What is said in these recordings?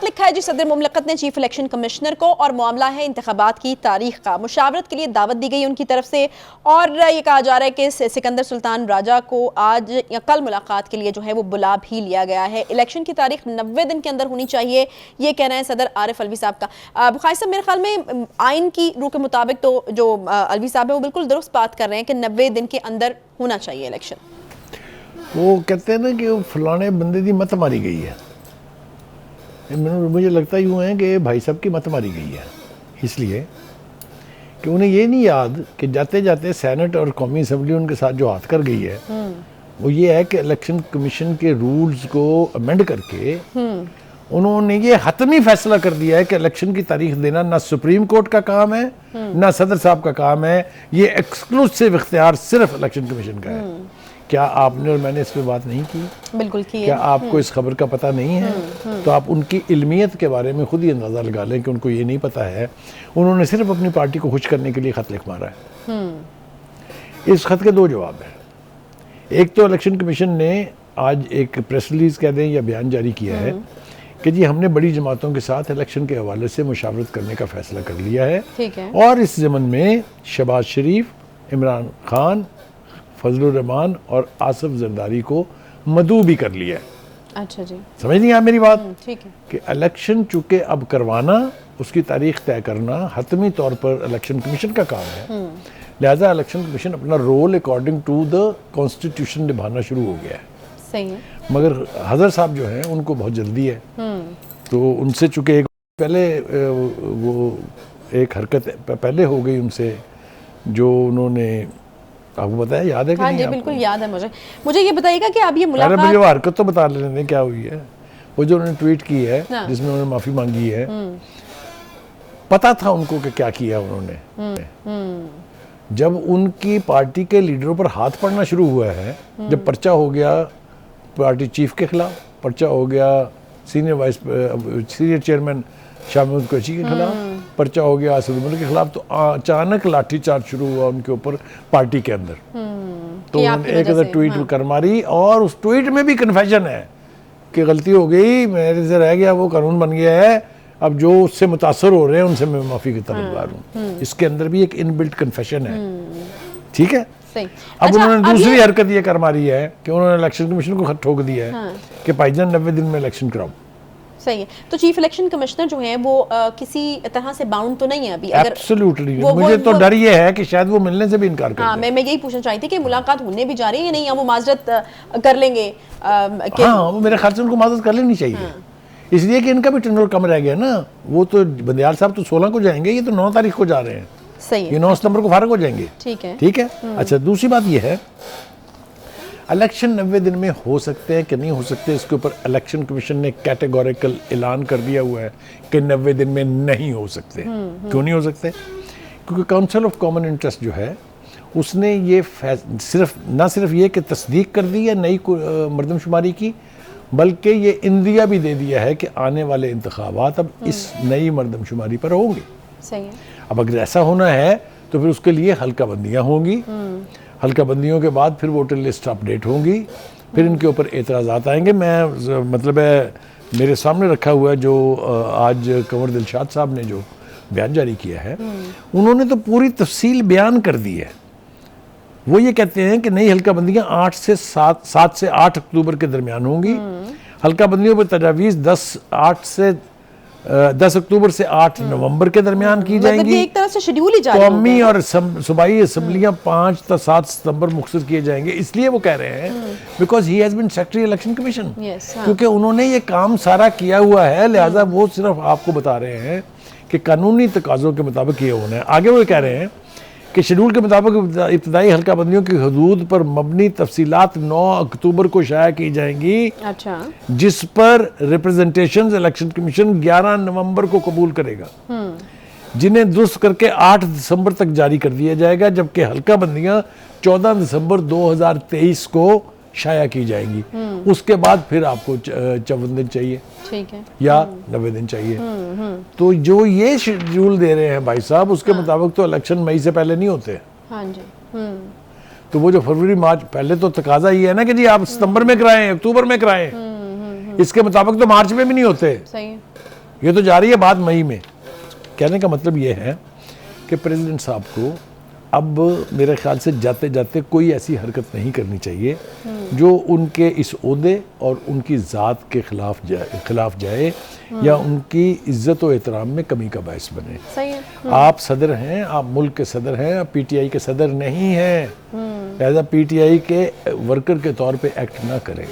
खत लिखा है जी सदर मुमलकत ने चीफ इलेक्शन कमिश्नर को और मामला है इंतखाबात की तारीख का। मुशावरत के लिए दावत दी गई उनकी तरफ से और ये कहा जा रहा है कि सिकंदर सुल्तान राजा को आज या कल मुलाकात के लिए जो है वो बुला भी लिया गया है। इलेक्शन की तारीख 90 दिन के अंदर होनी चाहिए, ये कहना है सदर आरिफ अलवी साहब का। बुखारी साहब, मेरे ख्याल में आइन की रूह के मुताबिक तो जो अलवी साहब है वो बिल्कुल दुरुस्त बात कर रहे हैं कि 90 दिन के अंदर होना चाहिए इलेक्शन। वो कहते हैं ना कि वो फलाने बंदे की मत मारी गई है। मुझे लगता यूँ है कि भाई साहब की मत मारी गई है, इसलिए कि उन्हें ये नहीं याद कि जाते जाते सेनेट और कौमी असम्बली उनके साथ जो हाथ कर गई है वो ये है कि इलेक्शन कमीशन के रूल्स को अमेंड करके उन्होंने ये हतमी फैसला कर दिया है कि इलेक्शन की तारीख देना ना सुप्रीम कोर्ट का काम है ना सदर साहब का काम है, ये एक्सक्लूसिव इख्तियार सिर्फ इलेक्शन कमीशन का है। क्या आपने और मैंने इस पे बात नहीं की? बिल्कुल की है। क्या आपको इस खबर का पता नहीं है? तो आप उनकी इल्मियत के बारे में खुद ही अंदाज़ा लगा लें कि उनको ये नहीं पता है। उन्होंने सिर्फ अपनी पार्टी को खुश करने के लिए ख़त लिख मारा है। इस खत के दो जवाब हैं। एक तो इलेक्शन कमीशन ने आज एक प्रेस रिलीज़ कह दें या बयान जारी किया है कि जी हमने बड़ी जमातों के साथ इलेक्शन के हवाले से मुशावरत करने का फैसला कर लिया है, ठीक है। और इस ज़मन में शहबाज शरीफ, इमरान खान, फजलुर रहमान और आसिफ जरदारी को मदऊ भी कर लिया है। अच्छा जी, समझ नहीं आप मेरी बात? ठीक है कि इलेक्शन चूंकि अब करवाना, उसकी तारीख तय करना हतमी तौर पर इलेक्शन कमीशन का काम है, लिहाजा इलेक्शन कमीशन अपना role according to the constitution निभाना शुरू हो गया है। सही है। मगर हजर साहब जो हैं उनको बहुत जल्दी है, तो उनसे चूंकि एक पहले वो एक हरकत पहले हो गई उनसे, जो उन्होंने आपको बताया, याद है कि हाँ नहीं? जी बिल्कुल याद है मुझे ये बताइएगा कि अब ये मुलाकात, मुझे वो हरकत तो बता लेने क्या हुई है। वो जो उन्होंने ट्वीट की है जिसमें उन्होंने माफी मांगी है, पता था उनको कि क्या किया उन्होंने। जब उनकी पार्टी के लीडरों पर हाथ पड़ना शुरू हुआ है, जब पर्चा हो गया पार्टी चीफ के खिलाफ, पर्चा हो गया सीनियर चेयरमैन शाह महमूद कुरैशी के खिलाफ, पर्चा हो गया आसिफ उमर के खिलाफ, तो अचानक लाठीचार्ज शुरू हुआ उनके ऊपर पार्टी के अंदर। तो उन्होंने एक अदर ट्वीट कर मारी, और उस ट्वीट में भी कन्फेशन है कि गलती हो गई, मेरे से रह गया, वो कानून बन गया है, अब जो उससे मुतासर हो रहे हैं उनसे मैं माफ़ी की तलबगार हूँ। इसके अंदर भी एक इनबिल्ट कन्फेशन है, ठीक है। सही। अब उन्होंने दूसरी हरकत ये कर मारी है कि उन्होंने इलेक्शन कमीशन को खत ठोक दिया है कि भाईजान 90 दिन में इलेक्शन कराओ। सही है। तो चीफ इलेक्शन कमिश्नर जो है वो किसी तरह से बाउंड तो नहीं है अभी? एब्सोल्युटली। मुझे तो डर ये है कि शायद वो मिलने से भी इनकार कर दे। मैं यही पूछना चाहती थी कि मुलाकात होने भी जा रही है या नहीं, या वो माजरत कर लेंगे? हाँ, वो मेरे ख्याल से उनको माजरत कर लेनी चाहिए, इसलिए कि इनका भी टेंडर कम रह गया ना। वो तो बंदियाल साहब तो 16 को जाएंगे, ये तो 9 तारीख को जा रहे हैं। सही है। ये 9 सितंबर को फारग हो जाएंगे। ठीक है, ठीक है। अच्छा, दूसरी बात ये है, इलेक्शन 90 दिन में हो सकते हैं कि नहीं हो सकते, इसके ऊपर इलेक्शन कमीशन ने कैटेगोरिकल ऐलान कर दिया हुआ है कि 90 दिन में नहीं हो सकते। क्यों नहीं हो सकते? क्योंकि काउंसिल ऑफ कॉमन इंटरेस्ट जो है उसने ये न सिर्फ ये कि तस्दीक कर दी है नई मरदमशुमारी की, बल्कि ये इंदिया भी दे दिया है कि आने वाले इंतखाबात अब इस नई मरदमशुमारी पर होंगे। सही है। अब अगर ऐसा होना है तो फिर उसके लिए हल्का बंदियाँ होंगी, हल्का बंदियों के बाद फिर वोटर लिस्ट अपडेट होंगी, फिर इनके ऊपर एतराज़ात आएंगे। मैं मतलब है मेरे सामने रखा हुआ है जो आज कंवर दिलशाद साहब ने जो बयान जारी किया है, उन्होंने तो पूरी तफसील बयान कर दी है। वो ये कहते हैं कि नई हल्का बंदियाँ 7 से 8 अक्टूबर के दरमियान होंगी। हल्का बंदियों पर तजावीज़ 10 अक्टूबर से 8 नवंबर के दरमियान की जाएंगी। एक तरह से शेड्यूल ही जारी होगा। कौमी और सूबाई असम्बलियाँ 5 से 7 सितंबर मुख्तर किए जाएंगे। इसलिए वो कह रहे हैं because he has been secretary election commission, क्योंकि उन्होंने ये काम सारा किया हुआ है, लिहाजा वो सिर्फ आपको बता रहे हैं कि कानूनी तकाज़ों के मुताबिक ये होना है। आगे वो कह रहे हैं कि शेड्यूल के मुताबिक इब्तदाई हल्का बंदियों की हदूद पर मबनी तफसीलात 9 अक्टूबर को शाया की जाएंगी। अच्छा। जिस पर रिप्रेजेंटेशन इलेक्शन कमीशन 11 नवंबर को कबूल करेगा, जिन्हें दुरुस्त करके 8 दिसंबर तक जारी कर दिया जाएगा, जबकि हल्का बंदियां 14 दिसंबर 2023 को शाया की जाएंगी। उसके बाद फिर आपको 54 दिन चाहिए, ठीक है, या 90 दिन चाहिए। तो जो ये शेड्यूल दे रहे हैं भाई साहब, उसके मुताबिक तो इलेक्शन मई से पहले नहीं होते। हाँ जी। तो वो जो फरवरी मार्च, पहले तो तकाजा ही है ना कि जी आप सितंबर में कराएं, अक्टूबर में कराएं, इसके मुताबिक तो मार्च में भी नहीं होते, सही है। ये तो जा रही है बात मई में। कहने का मतलब ये है कि प्रेसिडेंट साहब को अब मेरे ख्याल से जाते जाते कोई ऐसी हरकत नहीं करनी चाहिए जो उनके इस ओहदे और उनकी ज़ात के खिलाफ जाए या उनकी इज्जत और एहतराम में कमी का बायस बने। सही है। आप सदर हैं, आप मुल्क के सदर हैं, आप पीटीआई के सदर नहीं हैं। एज आ पीटीआई के वर्कर के तौर पे एक्ट ना करें,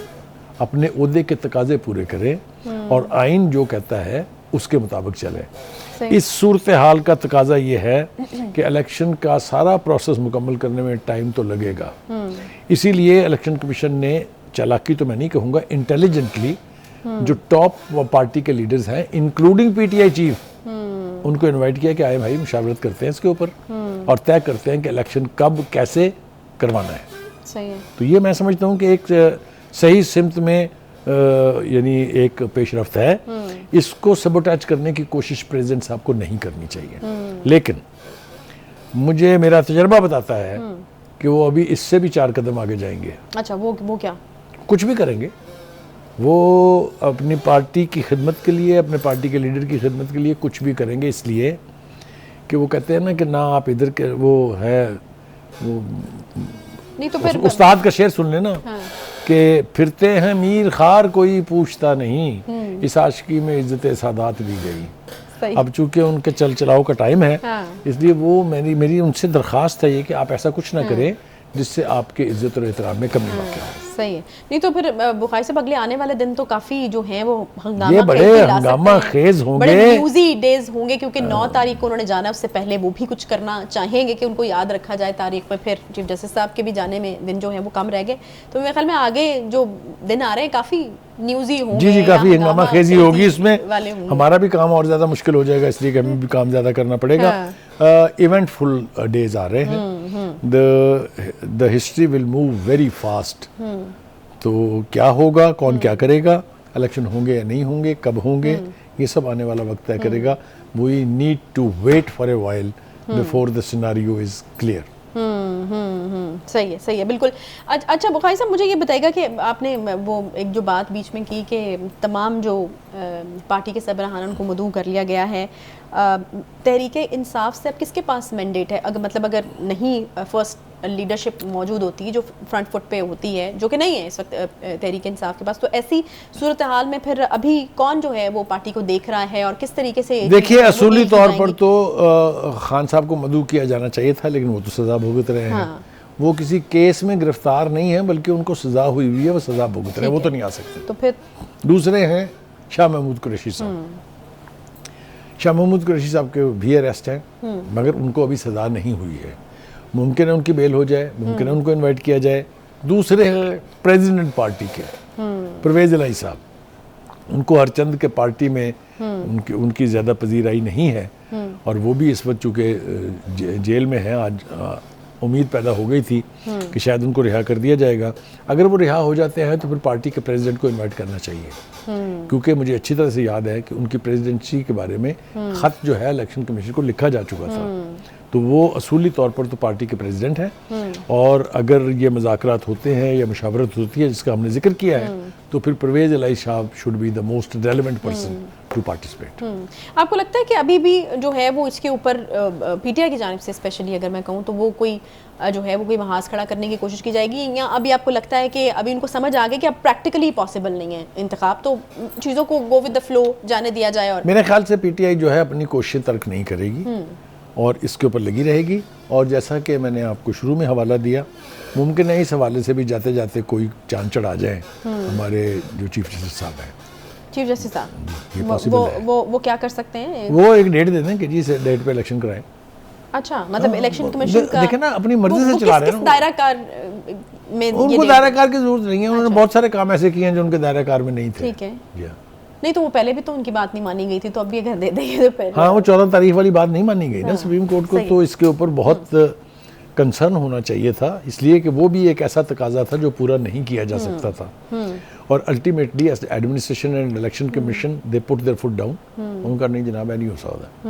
अपने ओहदे के तकाजे पूरे करें और आइन जो कहता है उसके मुताबिक चलें। इस सूरत हाल का तकाजा ये है कि इलेक्शन का सारा प्रोसेस मुकम्मल करने में टाइम तो लगेगा। इसीलिए इलेक्शन कमीशन ने चालाकी तो मैं नहीं कहूँगा, इंटेलिजेंटली जो टॉप पार्टी के लीडर्स हैं इंक्लूडिंग पीटीआई चीफ, उनको इनवाइट किया कि आए भाई मुशावरत करते हैं इसके ऊपर और तय करते हैं कि इलेक्शन कब कैसे करवाना है। सही है। तो ये मैं समझता हूँ कि एक सही सिमत में यानी एक पेशरफ्त है। इसको सबोटाज करने की कोशिश प्रेसिडेंट साहब को नहीं करनी चाहिए। लेकिन मुझे मेरा तजर्बा बताता है कि वो अभी इससे भी 4 कदम आगे जाएंगे। अच्छा, वो क्या? कुछ भी करेंगे। वो अपनी पार्टी की खिदमत के लिए, अपने पार्टी के लीडर की खिदमत के लिए कुछ भी करेंगे, इसलिए कि वो कहते हैं ना कि ना आप इधर के वो है वो नहीं तो फिर उस्ताद का शेर सुन लेना। हाँ। कि फिरते हैं मीर खार कोई पूछता नहीं, इस आशिकी में इज्जत सादात भी गई। सही। अब चूंकि उनके चल चलाओ का टाइम है, हाँ। इसलिए वो मेरी उनसे दरख्वास्त है ये कि आप ऐसा कुछ ना करें जिससे आपके इज्जत और एहतराम में कमी वाक़ हो। सही है। नहीं तो फिर बुखारी साहब अगले आने वाले दिन तो काफ़ी जो हैं वो हंगामा ये बड़े हंगामा खेज होंगे, बड़े न्यूज़ी डेज होंगे, क्योंकि 9 तारीख को उन्होंने जाना है, उससे पहले वो भी कुछ करना चाहेंगे कि उनको याद रखा जाए तारीख पर। फिर चीफ जस्टिस साहब के भी जाने में दिन जो है वो कम रह गए, तो मेरे ख्याल में आगे जो दिन आ रहे हैं काफ़ी न्यूज़ी होंगे। जी काफ़ी हंगामा खेजी होगी, इसमें वाले होंगे। हमारा भी काम और ज़्यादा मुश्किल हो जाएगा, इसलिए कि हमें भी काम ज़्यादा करना पड़ेगा। इवेंटफुल डेज आ रहे हैं। The history will move very fast. तो क्या होगा, कौन क्या करेगा, इलेक्शन होंगे या नहीं होंगे, कब होंगे, ये सब आने वाला वक्त तय करेगा। We need to wait for a while before the scenario is clear. सही है बिल्कुल। अच्छा बुखारी साहब, मुझे ये बताइएगा कि आपने वो एक जो बात बीच में की कि तमाम जो पार्टी के सरबराहान उनको मदऊ कर लिया गया है, तहरीके इंसाफ से अब किसके पास मैंडेट है? अगर नहीं फर्स्ट लीडरशिप मौजूद होती है जो फ्रंट फुट पे होती है, जो कि नहीं है इस वक्त तहरीके इंसाफ के पास, तो ऐसी सूरत हाल में फिर अभी कौन जो है वो पार्टी को देख रहा है और किस तरीके से? देखिए, असूली तौर पर तो खान साहब को मदऊ किया जाना चाहिए था, लेकिन वो तो सजा भुगत रहे हैं। हाँ। वो किसी केस में गिरफ्तार नहीं है, बल्कि उनको सजा हुई है, वो सजा भुगत रहे हैं, वो तो नहीं आ सकते। तो फिर दूसरे हैं शाह महमूद कुरैशी साहब। शाह महमूद कुरैशी साहब के भी अरेस्ट हैं, मगर उनको अभी सजा नहीं हुई है। मुमकिन है उनकी बेल हो जाए, मुमकिन है उनको इनवाइट किया जाए। दूसरे हैं प्रेसिडेंट पार्टी के परवेज इलाही साहब, उनको हरचंद के पार्टी में उनकी ज़्यादा पजीराई नहीं है और वो भी इस वक्त चूँकि जेल में है। आज उम्मीद पैदा हो गई थी कि शायद उनको रिहा कर दिया जाएगा। अगर वो रिहा हो जाते हैं तो फिर पार्टी के प्रेसिडेंट को इनवाइट करना चाहिए, क्योंकि मुझे अच्छी तरह से याद है कि उनकी प्रेसिडेंसी के बारे में ख़त जो है इलेक्शन कमीशन को लिखा जा चुका था। तो वो असूली तौर पर तो पार्टी के प्रेसिडेंट हैं, और अगर ये मुज़ाकरात होते हैं या मुशावरत होती है जिसका हमने जिक्र किया है, तो फिर परवेज इलाही साहब should be the most relevant person to participate. आपको लगता है कि अभी भी जो है वो इसके ऊपर पीटीआई की जानिब से स्पेशली अगर मैं कहूँ तो वो कोई जो है वो कोई महाज खड़ा करने की कोशिश की जाएगी, या अभी आपको लगता है कि अभी उनको समझ आ गया कि अब प्रैक्टिकली पॉसिबल नहीं है इंतखाब, तो चीज़ों को गो विद द फ्लो जाने दिया जाए? और मेरे ख्याल से पीटीआई जो है अपनी कोशिशें तर्क नहीं करेगी और इसके ऊपर लगी रहेगी। और जैसा कि मैंने आपको शुरू में हवाला दिया, मुमकिन है इस हवाले से भी जाते जाते कोई चांद चढ़ आ जाए हमारे जो चीफ जस्टिस साहब हैं। चीफ जस्टिस साहब ये पॉसिबल है। वो क्या कर सकते हैं? वो एक डेट दे दें कि जी इस डेट पे इलेक्शन कराएं। अच्छा, मतलब इलेक्शन कमीशन का देखें ना, अपनी मर्जी से चला रहे हैं। दायरा कार में उनको दायरा कार की जरूरत नहीं है। उन्होंने बहुत सारे काम ऐसे किए हैं जो उनके दायरा कार में नहीं थे। ठीक है। नहीं तो वो पहले भी तो उनकी बात नहीं मानी गई थी, तो अब ये दे देंगे तो पहले। हाँ, वो 14 तारीख वाली बात नहीं मानी गई ना सुप्रीम कोर्ट को, तो इसके ऊपर बहुत कंसर्न होना चाहिए था, इसलिए कि वो भी एक ऐसा तकाजा था जो पूरा नहीं किया जा सकता था। और ultimately administration and election commission they put there foot down. उनका नहीं जनाब, नहीं हो सकता।